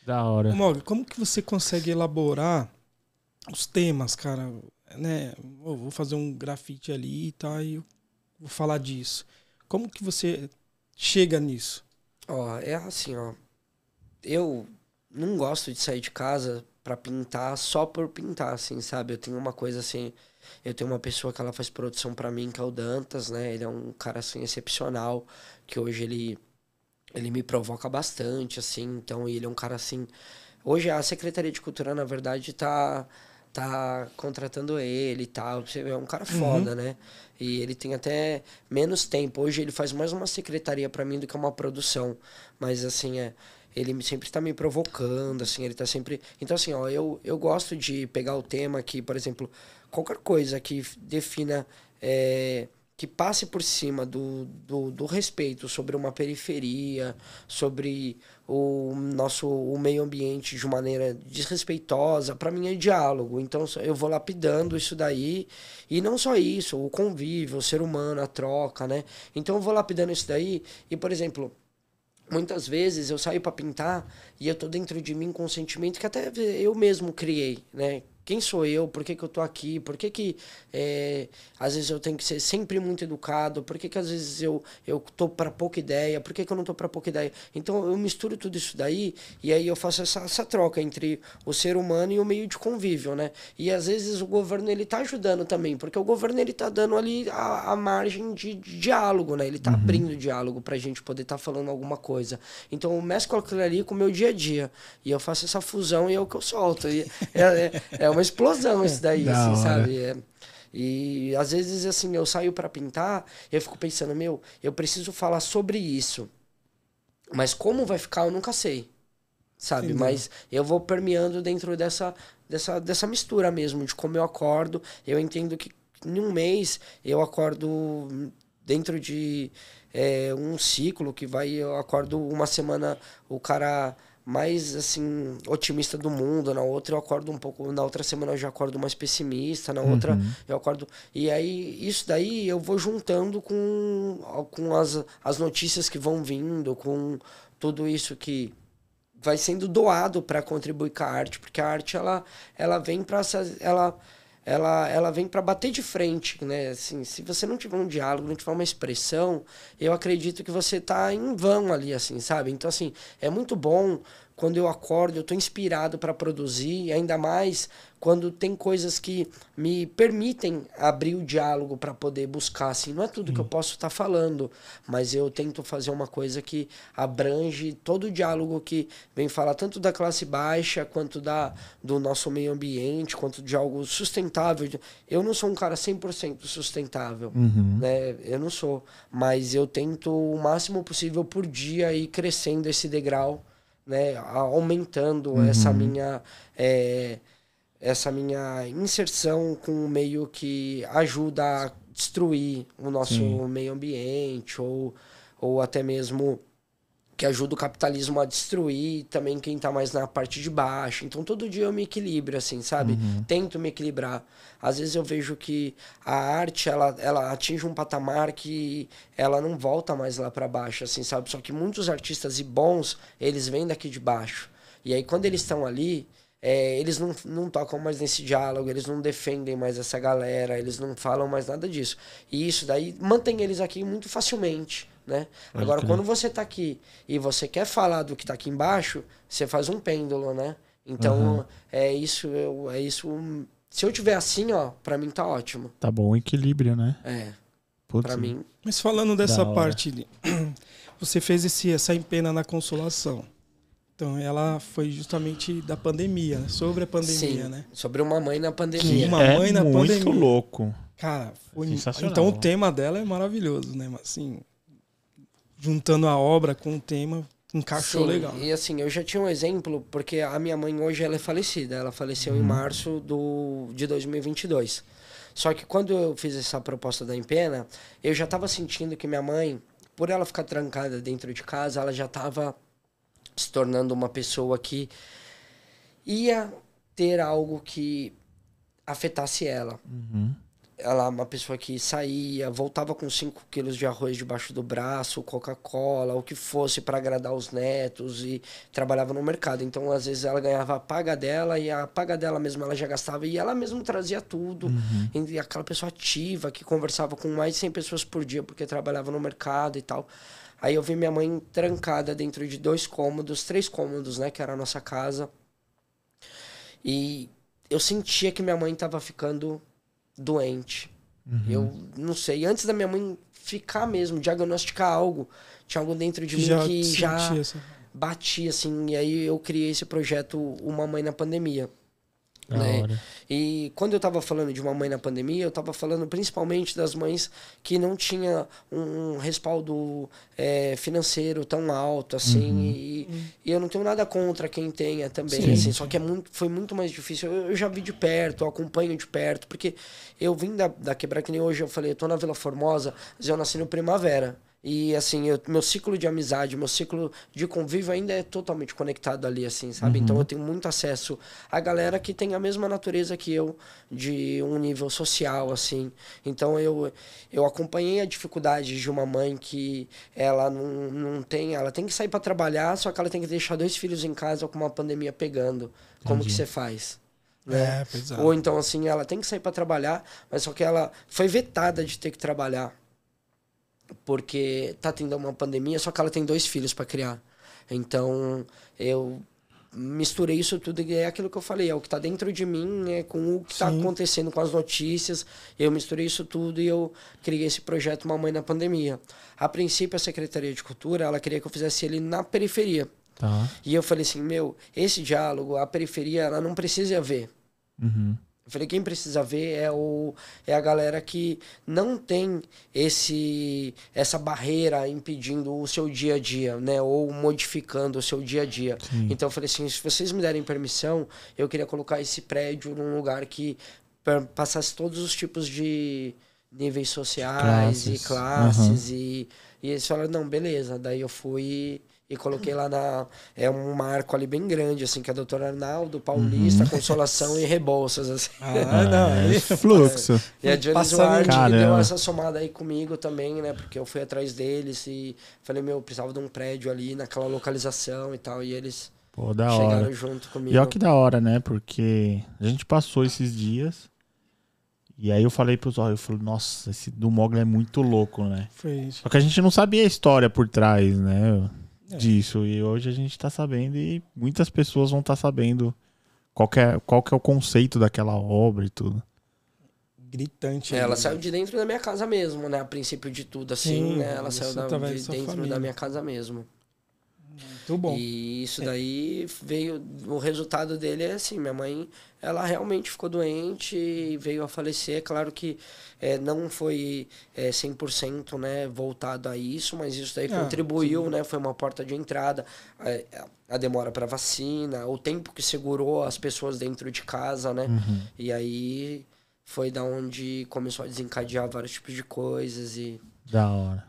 Da hora. Ô, Mog, como que você consegue elaborar os temas, cara? Né? Eu vou fazer um grafite ali e tal, e eu vou falar disso. Como que você chega nisso? Ó, é assim, ó. Eu não gosto de sair de casa pra pintar só por pintar, assim, sabe? Eu tenho uma coisa assim, eu tenho uma pessoa que ela faz produção pra mim, que é o Dantas, né? Ele é um cara assim excepcional, que hoje ele me provoca bastante, assim, então ele é um cara assim. Hoje a Secretaria de Cultura, na verdade, tá contratando ele e tal. Você vê, é um cara Uhum. foda, né? E ele tem até menos tempo. Hoje ele faz mais uma secretaria pra mim do que uma produção. Mas assim, sempre está me provocando, assim, ele tá sempre. Então, assim, ó, eu gosto de pegar o tema que, por exemplo, qualquer coisa que defina. Que passe por cima do respeito sobre uma periferia, sobre o meio ambiente de maneira desrespeitosa, para mim é diálogo. Então eu vou lapidando isso daí, e não só isso, o convívio, o ser humano, a troca, né? Então eu vou lapidando isso daí, e por exemplo, muitas vezes eu saio para pintar e eu tô dentro de mim com um sentimento que até eu mesmo criei, né? Quem sou eu? Por que que eu tô aqui? Por que que às vezes eu tenho que ser sempre muito educado? Por que que às vezes eu tô para pouca ideia? Por que que eu não tô para pouca ideia? Então eu misturo tudo isso daí e aí eu faço essa troca entre o ser humano e o meio de convívio, né? E às vezes o governo ele tá ajudando também, porque o governo ele tá dando ali a margem de diálogo, né? Ele tá abrindo diálogo pra gente poder estar falando alguma coisa. Então eu mesclo aquilo ali com o meu dia a dia. E eu faço essa fusão e é o que eu solto. E é uma explosão isso daí, Da assim, hora. sabe? E às vezes, assim, eu saio pra pintar e eu fico pensando, meu, eu preciso falar sobre isso. Mas como vai ficar, eu nunca sei, sabe? Entendeu? Mas eu vou permeando dentro dessa mistura mesmo, de como eu acordo. Eu entendo que em um mês eu acordo dentro de um ciclo que vai, eu acordo uma semana o cara mais assim otimista do mundo, na outra eu acordo um pouco, na outra semana eu já acordo mais pessimista, na outra Uhum. eu acordo, e aí isso daí eu vou juntando com as notícias que vão vindo, com tudo isso que vai sendo doado para contribuir com a arte, porque a arte ela vem para ela vem para bater de frente, né? Assim, se você não tiver um diálogo, não tiver uma expressão, eu acredito que você tá em vão ali, assim, sabe? Então, assim, é muito bom quando eu acordo, eu tô inspirado para produzir, ainda mais quando tem coisas que me permitem abrir o diálogo para poder buscar, assim, não é tudo que eu posso estar falando, mas eu tento fazer uma coisa que abrange todo o diálogo que vem falar tanto da classe baixa, quanto do nosso meio ambiente, quanto de algo sustentável. Eu não sou um cara 100% sustentável, Uhum. né? Eu não sou, mas eu tento o máximo possível por dia ir crescendo esse degrau, né? Aumentando Uhum. essa minha inserção com o meio que ajuda a destruir o nosso Sim. meio ambiente, ou até mesmo que ajuda o capitalismo a destruir também quem tá mais na parte de baixo. Então todo dia eu me equilibro, assim, sabe? Uhum. Tento me equilibrar. Às vezes eu vejo que a arte, ela atinge um patamar que ela não volta mais lá para baixo, assim, sabe? Só que muitos artistas e bons, eles vêm daqui de baixo. E aí quando eles estão ali, eles não tocam mais nesse diálogo, eles não defendem mais essa galera, eles não falam mais nada disso. E isso daí mantém eles aqui muito facilmente, né? Pode Agora, crer. quando você tá aqui e você quer falar do que tá aqui embaixo, você faz um pêndulo, né? Aham. Então, é isso. Se eu tiver assim, ó, pra mim tá ótimo. Tá bom, equilíbrio, né? É, Putz, pra mim, Mas falando da dessa hora. parte, você fez essa empena na Consolação. Então ela foi justamente da pandemia, né? Sobre a pandemia, sim. né? Sobre uma mãe na Que pandemia. Uma é mãe na muito pandemia. louco. Cara, então o Sensacional. tema dela é maravilhoso, né? Mas assim, juntando a obra com o tema, encaixou Sim, legal, né? e assim, eu já tinha um exemplo, porque a minha mãe hoje ela é falecida. Ela faleceu em Uhum. março de 2022. Só que quando eu fiz essa proposta da Empena, eu já estava sentindo que minha mãe, por ela ficar trancada dentro de casa, ela já estava se tornando uma pessoa que ia ter algo que afetasse ela. Uhum. ela é uma pessoa que saía, voltava com 5 quilos de arroz debaixo do braço, Coca-Cola, o que fosse para agradar os netos, e trabalhava no mercado. Então, às vezes, ela ganhava a paga dela e a paga dela mesmo ela já gastava e ela mesma trazia tudo. E aquela pessoa ativa que conversava com mais de 100 pessoas por dia porque trabalhava no mercado e tal. Aí eu vi minha mãe trancada dentro de 2 cômodos, 3 cômodos, né, que era a nossa casa. E eu sentia que minha mãe estava ficando doente. Eu não sei, antes da minha mãe ficar mesmo, diagnosticar algo, tinha algo dentro de mim que já batia, assim, e aí eu criei esse projeto Uma Mãe na Pandemia. Né? E quando eu tava falando de uma mãe na pandemia, eu tava falando principalmente das mães que não tinha um respaldo financeiro tão alto, assim, e eu não tenho nada contra quem tenha também, assim, só que foi muito mais difícil. Eu já vi de perto, eu acompanho de perto, porque eu vim da Quebrada, que nem hoje eu falei, eu tô na Vila Formosa, mas eu nasci no Primavera. E, assim, meu ciclo de amizade, meu ciclo de convívio ainda é totalmente conectado ali, assim, sabe? Então, eu tenho muito acesso à galera que tem a mesma natureza que eu, de um nível social, assim. Então, eu acompanhei a dificuldade de uma mãe que ela não tem... Ela tem que sair para trabalhar, só que ela tem que deixar 2 filhos em casa com uma pandemia pegando. Como que você faz? Né? Ou então, assim, ela tem que sair para trabalhar, mas só que ela foi vetada de ter que trabalhar. Porque tá tendo uma pandemia, só que ela tem 2 filhos para criar. Então, eu misturei isso tudo e é aquilo que eu falei, é o que tá dentro de mim, com o que tá acontecendo com as notícias. Eu misturei isso tudo e eu criei esse projeto Mamãe na Pandemia. A princípio, a Secretaria de Cultura, ela queria que eu fizesse ele na periferia. E eu falei assim, esse diálogo, a periferia, ela não precisa ver. Eu falei, quem precisa ver é a galera que não tem essa barreira impedindo o seu dia a dia, né? Ou modificando o seu dia a dia. Então eu falei assim, se vocês me derem permissão, eu queria colocar esse prédio num lugar que passasse todos os tipos de níveis sociais e classes. E eles falaram, não, beleza. Daí eu fui... E coloquei lá um marco ali bem grande, assim, que é a doutora Arnaldo, Paulista, Consolação e Rebouças, assim. Fluxo. E a Jones Duarte que deu essa somada aí comigo também, né? Porque eu fui atrás deles e falei, precisava de um prédio ali naquela localização e tal. E eles chegaram junto comigo. E olha que da hora, né? Porque a gente passou esses dias e aí eu falei pros olhos, eu falei, nossa, esse do Mogli é muito louco, né? Só que a gente não sabia a história por trás, né? Disso, e hoje a gente tá sabendo e muitas pessoas vão estar sabendo qual que é o conceito daquela obra e tudo. Gritante. Ela saiu de dentro da minha casa mesmo, né? A princípio de tudo, assim, né? Ela saiu de dentro da minha casa mesmo. Muito bom. E isso daí veio... O resultado dele é assim, minha mãe, ela realmente ficou doente e veio a falecer. É claro que não foi 100%, né, voltado a isso, mas isso daí contribuiu, né? Foi uma porta de entrada. A demora para vacina, o tempo que segurou as pessoas dentro de casa, né? E aí foi da onde começou a desencadear vários tipos de coisas e... Da hora.